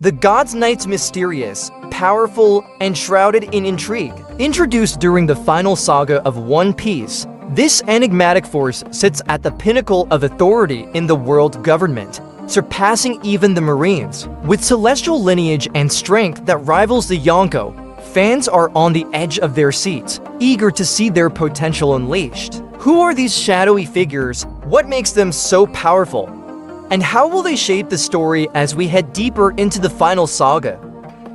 The God's Knights mysterious, powerful, and shrouded in intrigue. Introduced during the final saga of One Piece, this enigmatic force sits at the pinnacle of authority in the world government, surpassing even the Marines. With celestial lineage and strength that rivals the Yonko, fans are on the edge of their seats, eager to see their potential unleashed. Who are these shadowy figures? What makes them so powerful? And how will they shape the story as we head deeper into the final saga?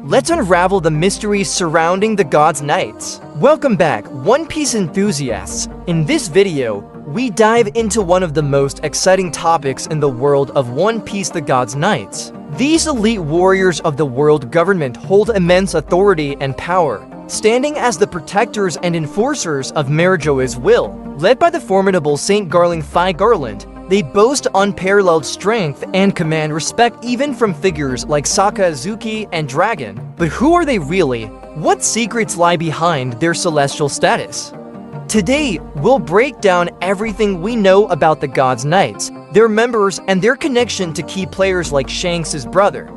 Let's unravel the mysteries surrounding the God's Knights. Welcome back, One Piece enthusiasts. In this video, we dive into one of the most exciting topics in the world of One Piece: The God's Knights. These elite warriors of the world government hold immense authority and power, standing as the protectors and enforcers of Marijoa's will. Led by the formidable Saint Garling Figarland, they boast unparalleled strength and command respect even from figures like Sakazuki and Dragon. But who are they really? What secrets lie behind their celestial status? Today, we'll break down everything we know about the God's Knights, their members, and their connection to key players like Shanks' brother.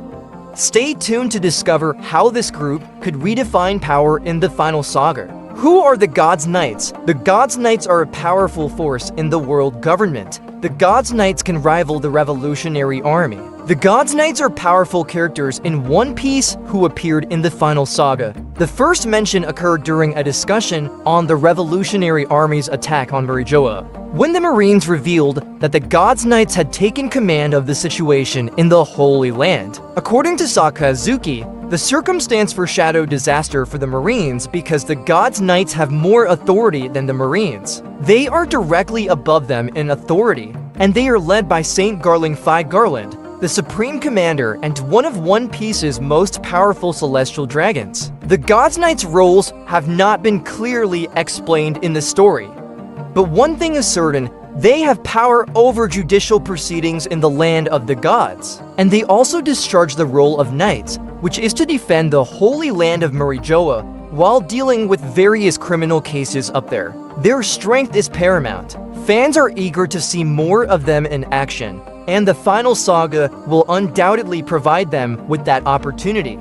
Stay tuned to discover how this group could redefine power in the final saga. Who are the God's Knights? The God's Knights are a powerful force in the world government. The God's Knights can rival the Revolutionary Army. The God's Knights are powerful characters in One Piece who appeared in the final saga. The first mention occurred during a discussion on the Revolutionary Army's attack on Marijoa, when the Marines revealed that the God's Knights had taken command of the situation in the Holy Land. According to Sakazuki, the circumstance foreshadowed disaster for the Marines because the God's Knights have more authority than the Marines. They are directly above them in authority, and they are led by Saint Garling Figarland, the Supreme Commander and one of One Piece's most powerful celestial dragons. The God's Knights' roles have not been clearly explained in the story, but one thing is certain: they have power over judicial proceedings in the land of the gods. And they also discharge the role of knights, which is to defend the Holy Land of Marijoa while dealing with various criminal cases up there. Their strength is paramount. Fans are eager to see more of them in action, and the final saga will undoubtedly provide them with that opportunity.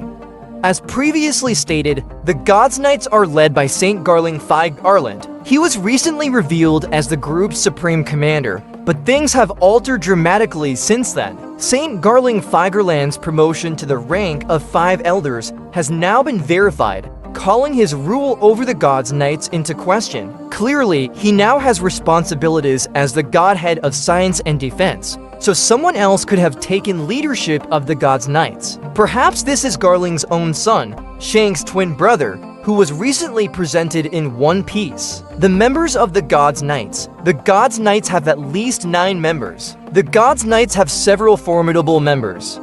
As previously stated, the God's Knights are led by Saint Garling Figarland. He was recently revealed as the group's supreme commander, but things have altered dramatically since then. Saint Garling Figarland's promotion to the rank of 5 elders has now been verified, calling his rule over the God's Knights into question. Clearly, he now has responsibilities as the godhead of science and defense, so someone else could have taken leadership of the God's Knights. Perhaps this is Garling's own son, Shanks' twin brother, who was recently presented in One Piece. The members of the God's Knights. The God's Knights have at least 9 members. The God's Knights have several formidable members.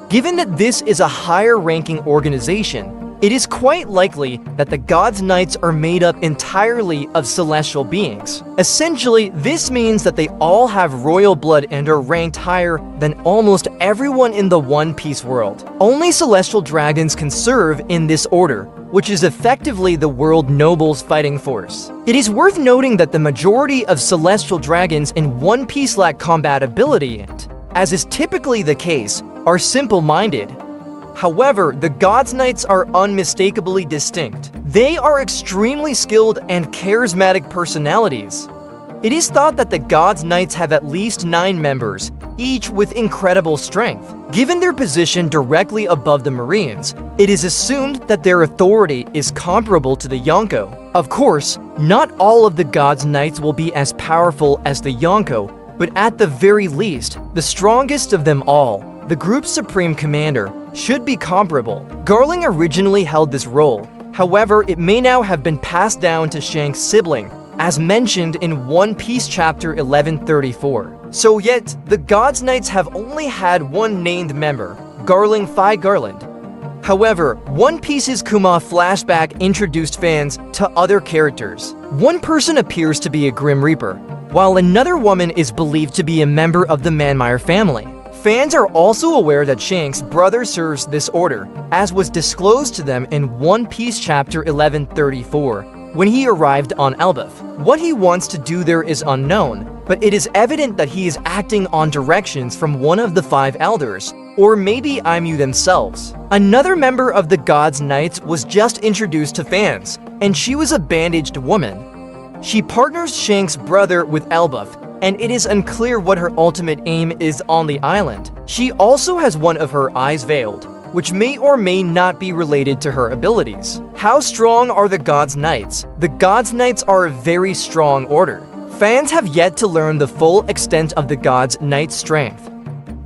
Given that this is a higher-ranking organization, it is quite likely that the God's Knights are made up entirely of celestial beings. Essentially, this means that they all have royal blood and are ranked higher than almost everyone in the One Piece world. Only celestial dragons can serve in this order, which is effectively the world nobles fighting force. It is worth noting that the majority of celestial dragons in One Piece lack compatibility and, as is typically the case, are simple-minded. However, the God's Knights are unmistakably distinct. They are extremely skilled and charismatic personalities. It is thought that the God's Knights have at least 9 members, each with incredible strength. Given their position directly above the Marines, it is assumed that their authority is comparable to the Yonko. Of course, not all of the God's Knights will be as powerful as the Yonko, but at the very least, the strongest of them all, the group's supreme commander, should be comparable. Garling originally held this role. However, it may now have been passed down to Shanks' sibling, as mentioned in One Piece chapter 1134. So yet, the God's Knights have only had one named member, Garling Figarland. However, One Piece's Kuma flashback introduced fans to other characters. One person appears to be a Grim Reaper, while another woman is believed to be a member of the Manmire family. Fans are also aware that Shanks' brother serves this order, as was disclosed to them in One Piece chapter 1134. when he arrived on Elbaf. What he wants to do there is unknown, but it is evident that he is acting on directions from one of the 5 elders, or maybe Aimu themselves. Another member of the God's Knights was just introduced to fans, and she was a bandaged woman. She partners Shanks' brother with Elbaf, and it is unclear what her ultimate aim is on the island. She also has one of her eyes veiled, which may or may not be related to her abilities. How strong are the God's Knights? The God's Knights are a very strong order. Fans have yet to learn the full extent of the God's Knight's strength.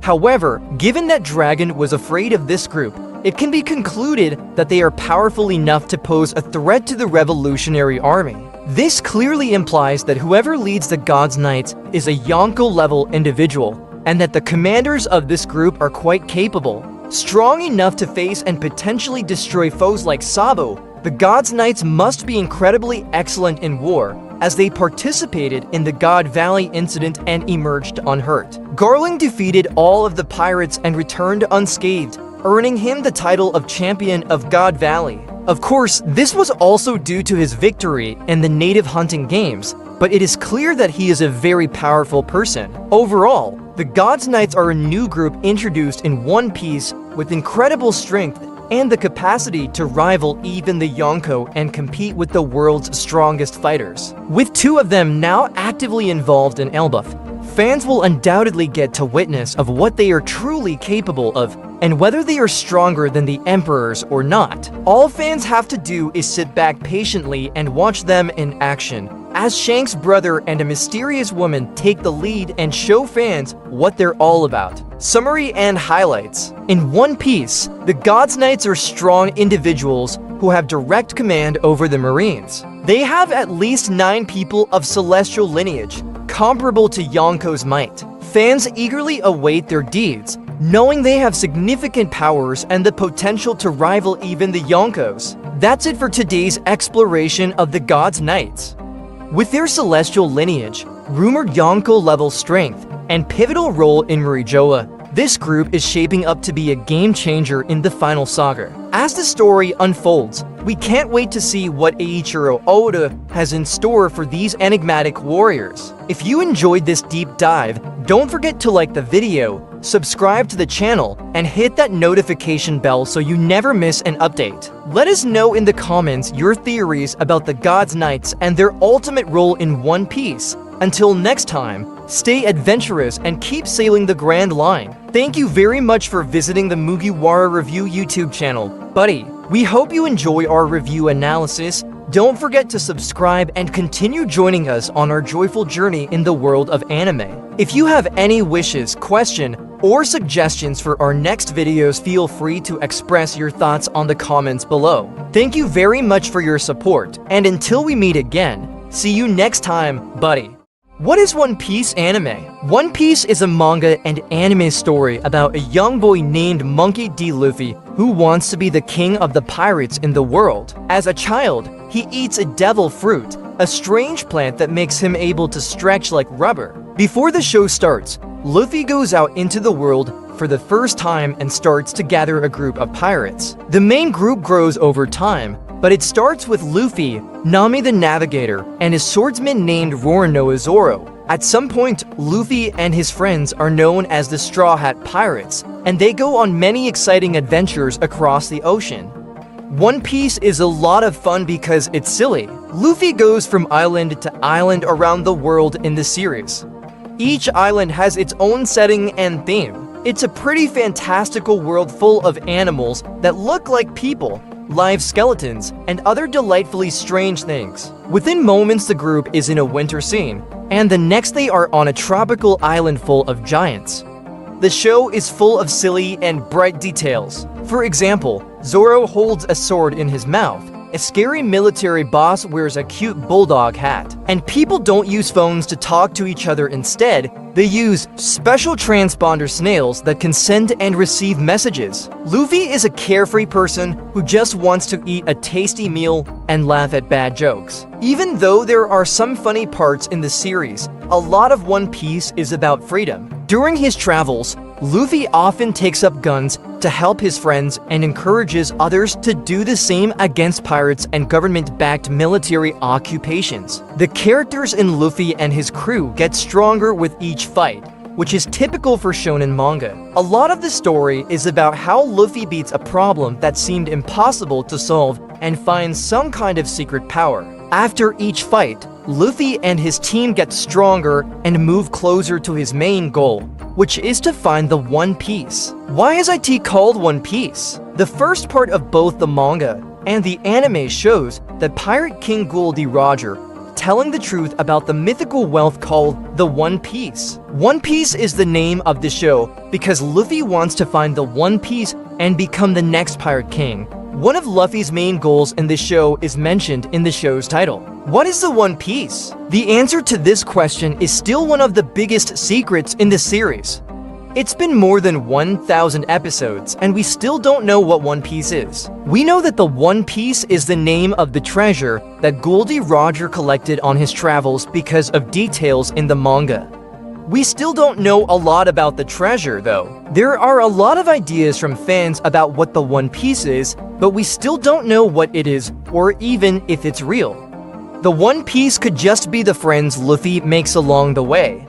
However, given that Dragon was afraid of this group, it can be concluded that they are powerful enough to pose a threat to the Revolutionary Army. This clearly implies that whoever leads the God's Knights is a Yonko-level individual, and that the commanders of this group are quite capable, strong enough to face and potentially destroy foes like Sabo. The God's Knights must be incredibly excellent in war, as they participated in the God Valley incident and emerged unhurt. Garling defeated all of the pirates and returned unscathed, earning him the title of Champion of God Valley. Of course, this was also due to his victory in the native hunting games, but it is clear that he is a very powerful person. Overall, the God's Knights are a new group introduced in One Piece with incredible strength and the capacity to rival even the Yonko and compete with the world's strongest fighters. With 2 of them now actively involved in Elbaf, fans will undoubtedly get to witness of what they are truly capable of and whether they are stronger than the emperors or not. All fans have to do is sit back patiently and watch them in action, as Shanks' brother and a mysterious woman take the lead and show fans what they're all about. Summary and highlights. In One Piece, the God's Knights are strong individuals who have direct command over the Marines. They have at least 9 people of celestial lineage, comparable to Yonko's might. Fans eagerly await their deeds, knowing they have significant powers and the potential to rival even the Yonkos. That's it for today's exploration of the God's Knights. With their celestial lineage, rumored Yonko-level strength, and pivotal role in Marijoa, this group is shaping up to be a game-changer in the final saga. As the story unfolds, we can't wait to see what Eiichiro Oda has in store for these enigmatic warriors. If you enjoyed this deep dive, don't forget to like the video, subscribe to the channel, and hit that notification bell so you never miss an update. Let us know in the comments your theories about the God's Knights and their ultimate role in One Piece. Until next time, stay adventurous and keep sailing the Grand Line. Thank you very much for visiting the Mugiwara Review YouTube channel. Buddy, we hope you enjoy our review analysis. Don't forget to subscribe and continue joining us on our joyful journey in the world of anime. If you have any wishes, question, or suggestions for our next videos, feel free to express your thoughts on the comments below. Thank you very much for your support, and until we meet again, see you next time, buddy. What is One Piece anime? One Piece is a manga and anime story about a young boy named Monkey D. Luffy who wants to be the king of the pirates in the world. As a child, he eats a devil fruit, a strange plant that makes him able to stretch like rubber. Before the show starts, Luffy goes out into the world for the first time and starts to gather a group of pirates. The main group grows over time, but it starts with Luffy, Nami the Navigator, and his swordsman named Roronoa Zoro. At some point, Luffy and his friends are known as the Straw Hat Pirates, and they go on many exciting adventures across the ocean. One Piece is a lot of fun because it's silly. Luffy goes from island to island around the world in the series. Each island has its own setting and theme. It's a pretty fantastical world full of animals that look like people, live skeletons, and other delightfully strange things. Within moments, the group is in a winter scene, and the next they are on a tropical island full of giants. The show is full of silly and bright details. For example, Zoro holds a sword in his mouth, a scary military boss wears a cute bulldog hat, and people don't use phones to talk to each other. Instead, they use special transponder snails that can send and receive messages. Luffy is a carefree person who just wants to eat a tasty meal and laugh at bad jokes. Even though there are some funny parts in the series, a lot of One Piece is about freedom. During his travels, Luffy often takes up guns to help his friends and encourages others to do the same against pirates and government-backed military occupations. The characters in Luffy and his crew get stronger with each fight, which is typical for shonen manga. A lot of the story is about how Luffy beats a problem that seemed impossible to solve and finds some kind of secret power. After each fight, Luffy and his team get stronger and move closer to his main goal, which is to find the One Piece. Why is it called One Piece? The first part of both the manga and the anime shows that Pirate King Ghoul D. Roger telling the truth about the mythical wealth called the One Piece. One Piece is the name of the show because Luffy wants to find the One Piece and become the next Pirate King. One of Luffy's main goals in the show is mentioned in the show's title. What is the One Piece? The answer to this question is still one of the biggest secrets in the series. It's been more than 1,000 episodes, and we still don't know what One Piece is. We know that the One Piece is the name of the treasure that Ghoul D. Roger collected on his travels because of details in the manga. We still don't know a lot about the treasure, though. There are a lot of ideas from fans about what the One Piece is, but we still don't know what it is, or even if it's real. The One Piece could just be the friends Luffy makes along the way.